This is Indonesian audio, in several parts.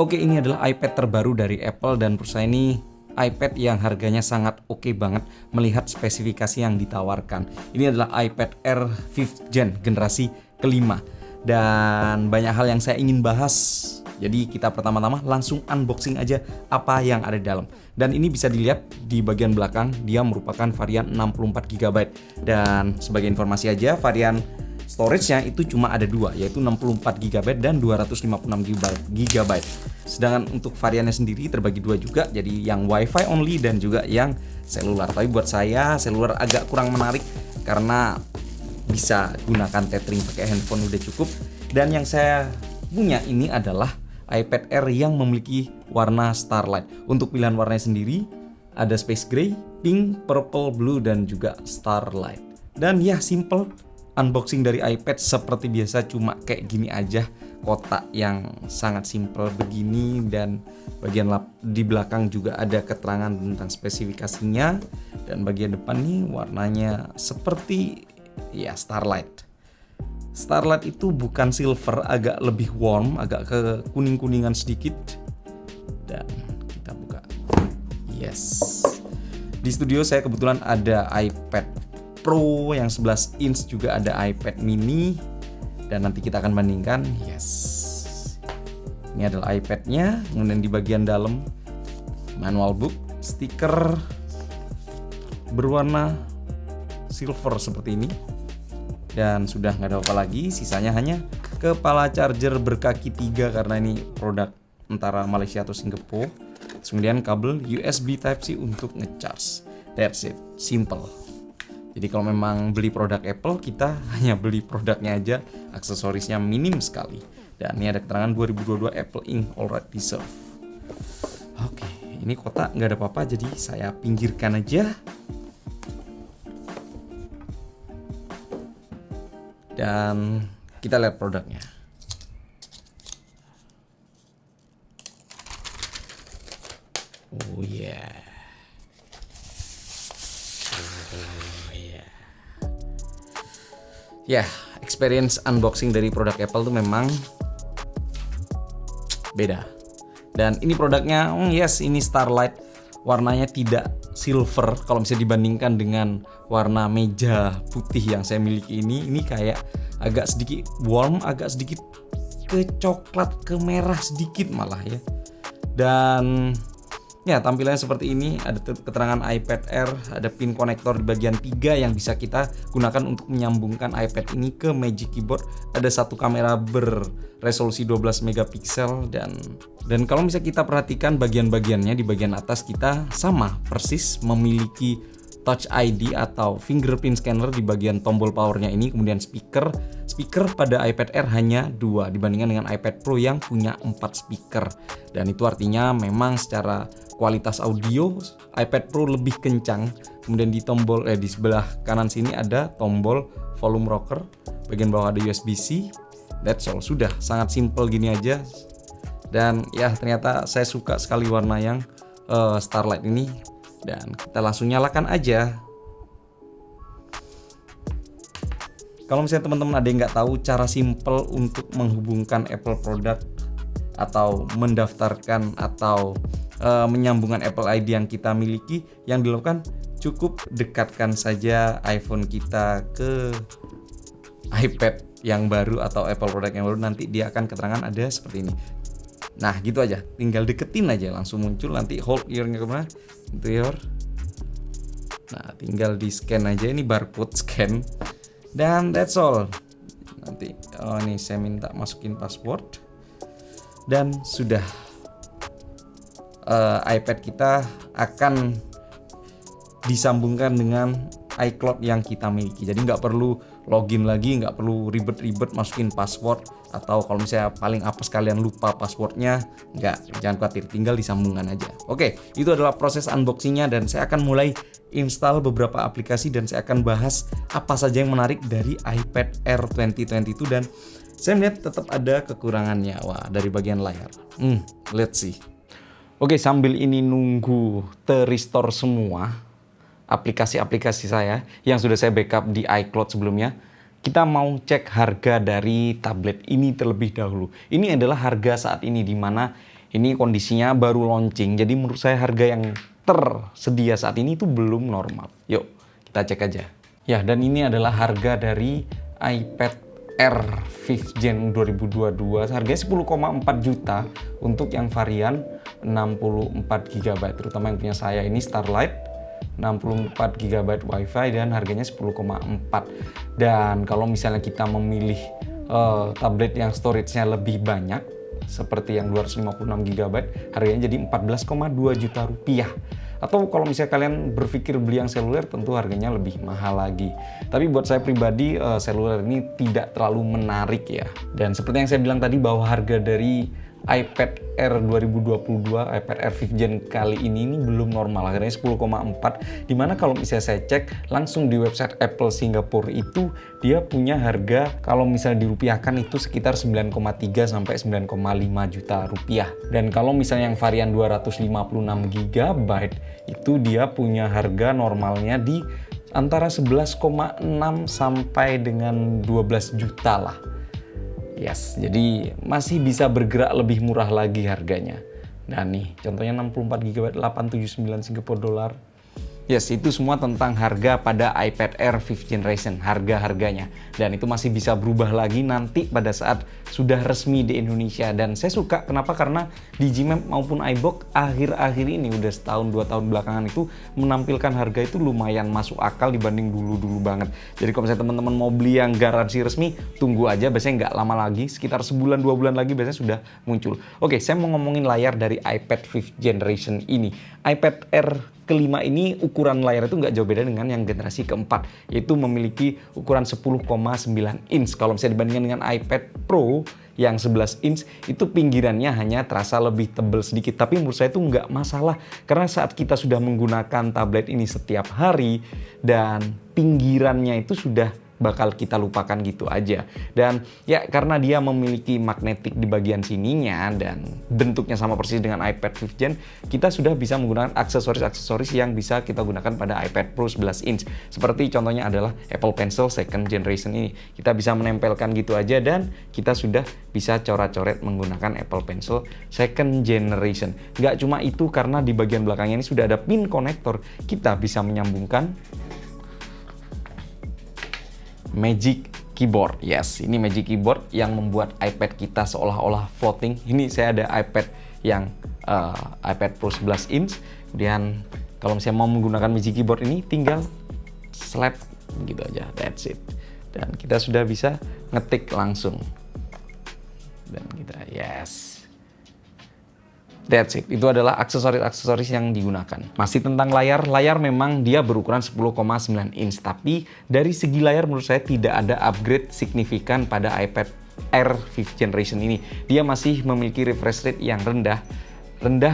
Oke, ini adalah iPad terbaru dari Apple dan menurut saya ini iPad yang harganya sangat oke banget melihat spesifikasi yang ditawarkan. Ini adalah iPad Air 5th Gen generasi kelima dan banyak hal yang saya ingin bahas. Jadi kita pertama-tama langsung unboxing aja apa yang ada di dalam. Dan ini bisa dilihat di bagian belakang dia merupakan varian 64GB. Dan sebagai informasi aja, varian storage-nya itu cuma ada dua, yaitu 64GB dan 256GB. Sedangkan untuk variannya sendiri terbagi dua juga, jadi yang WiFi only dan juga yang seluler. Tapi buat saya seluler agak kurang menarik karena bisa gunakan tethering pakai handphone udah cukup. Dan yang saya punya ini adalah iPad Air yang memiliki warna Starlight. Untuk pilihan warnanya sendiri ada Space Gray, Pink, Purple, Blue, dan juga Starlight. Dan ya simple, unboxing dari iPad seperti biasa, cuma kayak gini aja, kotak yang sangat simple begini, dan bagian di belakang juga ada keterangan tentang spesifikasinya, dan bagian depan nih warnanya seperti ya Starlight. Starlight itu bukan silver, agak lebih warm, agak ke kuning-kuningan sedikit. Dan kita buka. Yes. Di studio saya kebetulan ada iPad Pro yang 11 inch, juga ada iPad mini, dan nanti kita akan bandingkan. Yes, ini adalah iPad-nya. Kemudian di bagian dalam manual book, stiker berwarna silver seperti ini, dan sudah nggak ada apa lagi. Sisanya hanya kepala charger berkaki 3 karena ini produk antara Malaysia atau Singapura. Kemudian kabel USB Type-C untuk ngecharge. That's it, simple. Jadi kalau memang beli produk Apple, kita hanya beli produknya aja, aksesorisnya minim sekali. Dan ini ada keterangan 2022 Apple Inc. Alright Deserve. Oke, ini kotak nggak ada apa-apa, jadi saya pinggirkan aja. Dan kita lihat produknya. Oh yeah. Ya, experience unboxing dari produk Apple tuh memang beda. Dan ini produknya, yes, ini Starlight. Warnanya tidak silver kalau bisa dibandingkan dengan warna meja putih yang saya miliki ini. Ini kayak agak sedikit warm, agak sedikit ke coklat, ke merah sedikit malah ya. Dan ya, tampilannya seperti ini. Ada keterangan iPad Air, ada pin konektor di bagian 3 yang bisa kita gunakan untuk menyambungkan iPad ini ke Magic Keyboard. Ada satu kamera berresolusi 12 megapiksel, dan kalau bisa kita perhatikan bagian-bagiannya, di bagian atas kita sama persis memiliki Touch ID atau fingerprint scanner di bagian tombol powernya ini. Kemudian speaker pada iPad Air hanya 2 dibandingkan dengan iPad Pro yang punya 4 speaker. Dan itu artinya memang secara kualitas audio iPad Pro lebih kencang. Kemudian di tombol di sebelah kanan sini ada tombol volume rocker, bagian bawah ada USB-C. That's all, sudah sangat simple gini aja. Dan ya ternyata saya suka sekali warna yang Starlight ini. Dan kita langsung nyalakan aja. Kalau misalnya teman-teman ada yang nggak tahu cara simple untuk menghubungkan Apple product atau mendaftarkan atau menyambungkan Apple ID yang kita miliki, yang dilakukan cukup dekatkan saja iPhone kita ke iPad yang baru atau Apple product yang baru, nanti dia akan keterangan ada seperti ini. Nah gitu aja, tinggal deketin aja langsung muncul. Nanti hold your-nya kemana? Itu your. Nah tinggal di scan aja, ini barcode scan. Dan that's all. Nanti ini saya minta masukin password. Dan sudah, iPad kita akan disambungkan dengan iCloud yang kita miliki. Jadi nggak perlu login lagi, nggak perlu ribet-ribet masukin password, atau kalau misalnya paling apes kalian lupa passwordnya, jangan khawatir, tinggal disambungkan aja. Oke, itu adalah proses unboxingnya, dan saya akan mulai install beberapa aplikasi dan saya akan bahas apa saja yang menarik dari iPad Air 2022. Dan saya melihat tetap ada kekurangannya, dari bagian layar. Let's see. Oke, sambil ini nunggu terrestore semua aplikasi-aplikasi saya yang sudah saya backup di iCloud sebelumnya, kita mau cek harga dari tablet ini terlebih dahulu. Ini adalah harga saat ini, di mana Ini kondisinya baru launching, jadi menurut saya harga yang tersedia saat ini itu belum normal. Yuk, kita cek aja. Ya, dan ini adalah harga dari iPad Air 5th Gen 2022. Harganya 10,4 juta untuk yang varian 64 GB, terutama yang punya saya ini Starlight 64 GB WiFi dan harganya 10,4. Dan kalau misalnya kita memilih tablet yang storage-nya lebih banyak seperti yang 256 GB, harganya jadi 14,2 juta rupiah. Atau kalau misalnya kalian berpikir beli yang seluler, tentu harganya lebih mahal lagi. Tapi buat saya pribadi, seluler ini tidak terlalu menarik ya. Dan seperti yang saya bilang tadi, bahwa harga dari iPad Air 2022, iPad Air 5th Gen kali ini belum normal, harganya 10,4. Dimana kalau misalnya saya cek langsung di website Apple Singapura itu, dia punya harga kalau misalnya dirupiahkan itu sekitar 9,3 sampai 9,5 juta rupiah. Dan kalau misalnya yang varian 256 GB itu dia punya harga normalnya di antara 11,6 sampai dengan 12 juta lah. Yes, jadi masih bisa bergerak lebih murah lagi harganya. Nah nih, contohnya 64 GB 879 Singapore dolar. Yes, itu semua tentang harga pada iPad Air 5th Generation, harga-harganya. Dan itu masih bisa berubah lagi nanti pada saat sudah resmi di Indonesia. Dan saya suka, kenapa? Karena Digimap maupun iBook akhir-akhir ini, udah setahun 2 tahun belakangan itu menampilkan harga itu lumayan masuk akal dibanding dulu-dulu banget. Jadi kalau misalnya teman-teman mau beli yang garansi resmi, tunggu aja, biasanya nggak lama lagi, sekitar sebulan 2 bulan lagi biasanya sudah muncul. Oke, saya mau ngomongin layar dari iPad 5th Generation ini. iPad Air kelima ini ukuran layar itu nggak jauh beda dengan yang generasi keempat, yaitu memiliki ukuran 10,9 inch. Kalau misalnya dibandingkan dengan iPad Pro yang 11 inch, itu pinggirannya hanya terasa lebih tebal sedikit. Tapi menurut saya itu nggak masalah, karena saat kita sudah menggunakan tablet ini setiap hari dan pinggirannya itu sudah bakal kita lupakan gitu aja. Dan ya karena dia memiliki magnetik di bagian sininya dan bentuknya sama persis dengan iPad 5th Gen, kita sudah bisa menggunakan aksesoris-aksesoris yang bisa kita gunakan pada iPad Pro 11 inch. Seperti contohnya adalah Apple Pencil 2nd Generation ini. Kita bisa menempelkan gitu aja dan kita sudah bisa coret-coret menggunakan Apple Pencil 2nd Generation. Nggak cuma itu, karena di bagian belakangnya ini sudah ada pin konektor. Kita bisa menyambungkan Magic Keyboard. Yes, ini Magic Keyboard yang membuat iPad kita seolah-olah floating. Ini saya ada iPad yang iPad Pro 11 inch. Kemudian kalau misalnya mau menggunakan Magic Keyboard ini, tinggal slap gitu aja, that's it. Dan kita sudah bisa ngetik langsung. Dan kita, yes. That's it. Itu adalah aksesoris-aksesoris yang digunakan. Masih tentang layar, layar memang dia berukuran 10,9 inch. Tapi dari segi layar menurut saya tidak ada upgrade signifikan pada iPad Air 5th Generation ini. Dia masih memiliki refresh rate yang rendah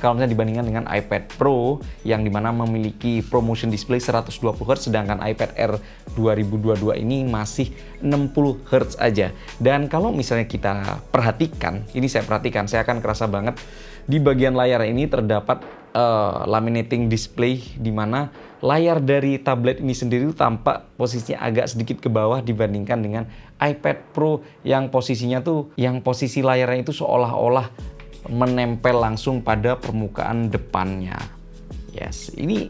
kalau misalnya dibandingkan dengan iPad Pro yang dimana memiliki ProMotion Display 120 Hz, sedangkan iPad Air 2022 ini masih 60 Hz aja. Dan kalau misalnya kita perhatikan, ini saya perhatikan, saya akan kerasa banget di bagian layar ini terdapat laminating display, di mana layar dari tablet ini sendiri tampak posisinya agak sedikit ke bawah dibandingkan dengan iPad Pro yang posisinya tuh, yang posisi layarnya itu seolah-olah menempel langsung pada permukaan depannya. Yes, ini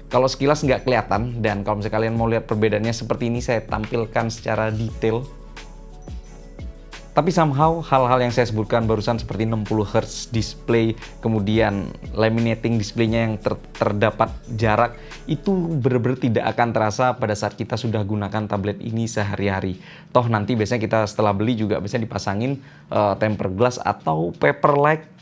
kalau sekilas nggak kelihatan, dan kalau misalnya kalian mau lihat perbedaannya seperti ini, saya tampilkan secara detail. Tapi somehow hal-hal yang saya sebutkan barusan seperti 60 Hz display, kemudian laminating displaynya yang terdapat jarak, itu benar-benar tidak akan terasa pada saat kita sudah gunakan tablet ini sehari-hari. Toh nanti biasanya kita setelah beli juga biasanya dipasangin tempered glass atau paper-like,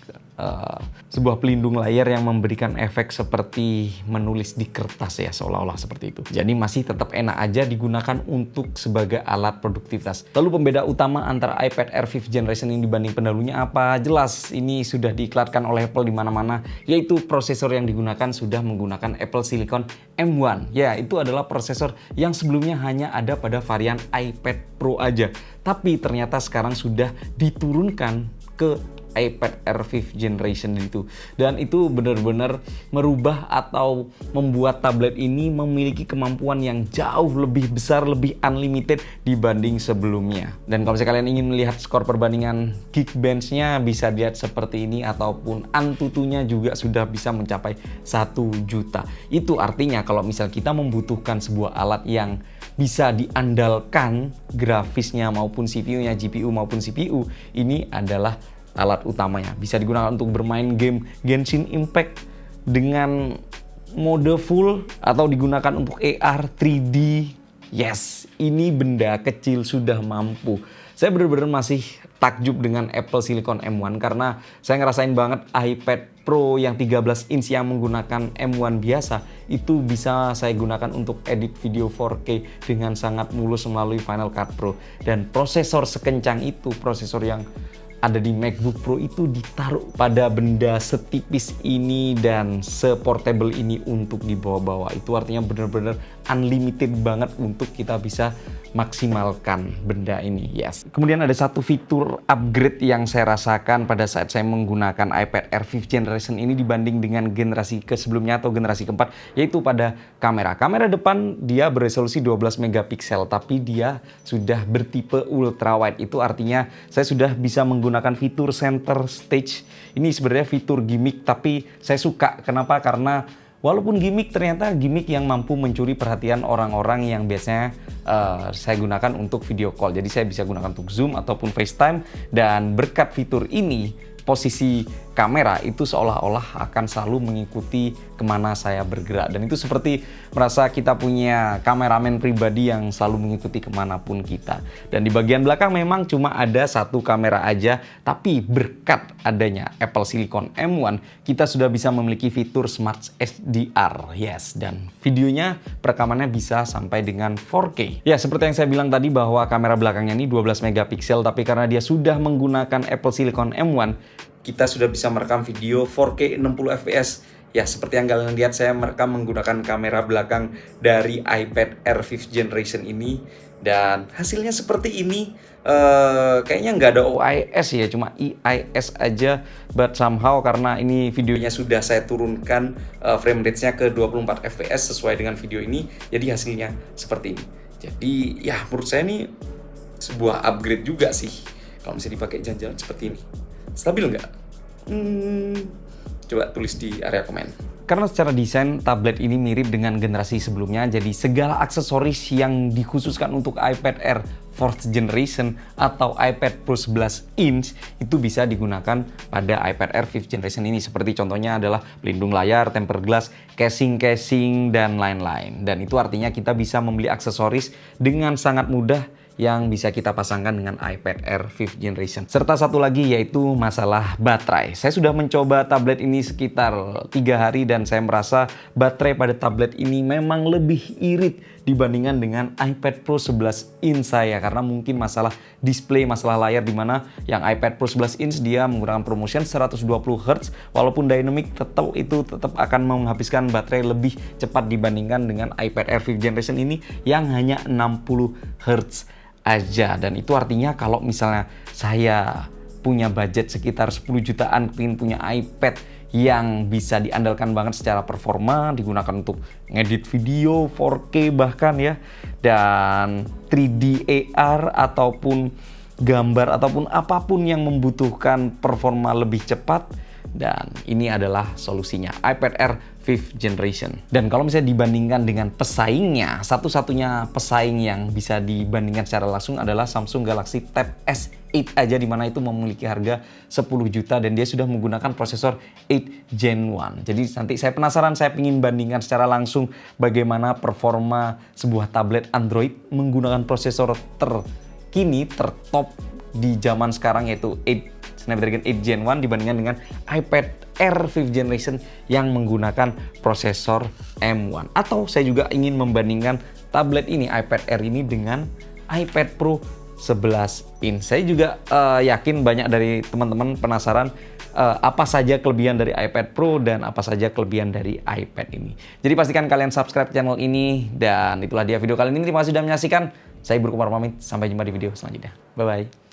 sebuah pelindung layar yang memberikan efek seperti menulis di kertas ya, seolah-olah seperti itu. Jadi masih tetap enak aja digunakan untuk sebagai alat produktivitas. Lalu pembeda utama antara iPad Air 5th Generation ini dibanding pendahulunya apa? Jelas ini sudah diiklankan oleh Apple di mana-mana, yaitu prosesor yang digunakan sudah menggunakan Apple Silicon M1. Ya, itu adalah prosesor yang sebelumnya hanya ada pada varian iPad Pro aja. Tapi ternyata sekarang sudah diturunkan ke iPad Air 5th generation itu. Dan itu benar-benar merubah atau membuat tablet ini memiliki kemampuan yang jauh lebih besar, lebih unlimited dibanding sebelumnya. Dan kalau misalnya kalian ingin melihat skor perbandingan Geekbench-nya, bisa lihat seperti ini, ataupun Antutunya juga sudah bisa mencapai 1 juta. Itu artinya kalau misal kita membutuhkan sebuah alat yang bisa diandalkan grafisnya maupun CPU-nya, GPU maupun CPU, ini adalah alat utamanya. Bisa digunakan untuk bermain game Genshin Impact dengan mode full atau digunakan untuk AR, 3D. Yes, ini benda kecil sudah mampu. Saya benar-benar masih takjub dengan Apple Silicon M1 karena saya ngerasain banget iPad Pro yang 13 inch yang menggunakan M1 biasa itu bisa saya gunakan untuk edit video 4K dengan sangat mulus melalui Final Cut Pro. Dan prosesor sekencang itu, prosesor yang ada di MacBook Pro itu ditaruh pada benda setipis ini dan seportable ini untuk dibawa-bawa. Itu artinya benar-benar unlimited banget untuk kita bisa maksimalkan benda ini. Yes. Kemudian ada satu fitur upgrade yang saya rasakan pada saat saya menggunakan iPad Air 5th generation ini dibanding dengan generasi ke sebelumnya atau generasi keempat, yaitu pada kamera. Kamera depan dia beresolusi 12 megapiksel, tapi dia sudah bertipe ultra wide. Itu artinya saya sudah bisa menggunakan fitur center stage. Ini sebenarnya fitur gimmick, tapi saya suka. Kenapa? Karena walaupun gimmick, ternyata gimmick yang mampu mencuri perhatian orang-orang yang biasanya saya gunakan untuk video call. Jadi saya bisa gunakan untuk Zoom ataupun FaceTime, dan berkat fitur ini posisi kamera itu seolah-olah akan selalu mengikuti kemana saya bergerak. Dan itu seperti merasa kita punya kameramen pribadi yang selalu mengikuti kemanapun kita. Dan di bagian belakang memang cuma ada satu kamera aja, tapi berkat adanya Apple Silicon M1, kita sudah bisa memiliki fitur Smart HDR. Yes, dan videonya perekamannya bisa sampai dengan 4K. Ya, seperti yang saya bilang tadi bahwa kamera belakangnya ini 12 megapiksel, tapi karena dia sudah menggunakan Apple Silicon M1, kita sudah bisa merekam video 4K 60 fps. Ya, seperti yang kalian lihat, saya merekam menggunakan kamera belakang dari iPad Air 5th generation ini, dan hasilnya seperti ini. Kayaknya nggak ada OIS ya, cuma EIS aja, but somehow karena ini videonya sudah saya turunkan frame rate-nya ke 24 fps sesuai dengan video ini, jadi hasilnya seperti ini. Jadi ya, menurut saya ini sebuah upgrade juga sih kalau misalnya dipakai jalan-jalan seperti ini. Stabil nggak? Coba tulis di area komen. Karena secara desain tablet ini mirip dengan generasi sebelumnya, jadi segala aksesoris yang dikhususkan untuk iPad Air 4th generation atau iPad Pro 11 inch itu bisa digunakan pada iPad Air 5th generation ini. Seperti contohnya adalah pelindung layar, tempered glass, casing, dan lain-lain. Dan itu artinya kita bisa membeli aksesoris dengan sangat mudah yang bisa kita pasangkan dengan iPad Air 5th generation. Serta satu lagi yaitu masalah baterai. Saya sudah mencoba tablet ini sekitar 3 hari dan saya merasa baterai pada tablet ini memang lebih irit dibandingkan dengan iPad Pro 11 inch saya, karena mungkin masalah display, masalah layar, dimana yang iPad Pro 11 inch dia menggunakan promotion 120 Hz, walaupun dynamic tetap akan menghabiskan baterai lebih cepat dibandingkan dengan iPad Air 5th generation ini yang hanya 60 Hz aja. Dan itu artinya kalau misalnya saya punya budget sekitar 10 jutaan, ingin punya iPad yang bisa diandalkan banget secara performa, digunakan untuk ngedit video 4K bahkan ya, dan 3D AR ataupun gambar ataupun apapun yang membutuhkan performa lebih cepat, dan ini adalah solusinya, iPad Air 5th generation. Dan kalau misalnya dibandingkan dengan pesaingnya, satu-satunya pesaing yang bisa dibandingkan secara langsung adalah Samsung Galaxy Tab S8 aja, dimana itu memiliki harga 10 juta dan dia sudah menggunakan prosesor 8 Gen 1. Jadi nanti saya penasaran, saya ingin bandingkan secara langsung bagaimana performa sebuah tablet Android menggunakan prosesor terkini, tertop di zaman sekarang, yaitu Snapdragon 8 Gen 1 dibandingkan dengan iPad Air 5th generation yang menggunakan prosesor M1. Atau saya juga ingin membandingkan tablet ini, iPad Air ini, dengan iPad Pro 11 inch. Saya juga yakin banyak dari teman-teman penasaran apa saja kelebihan dari iPad Pro dan apa saja kelebihan dari iPad ini. Jadi pastikan kalian subscribe channel ini, dan itulah dia video kali ini. Terima kasih sudah menyaksikan. Saya Ibu Kumar pamit, sampai jumpa di video selanjutnya. Bye-bye.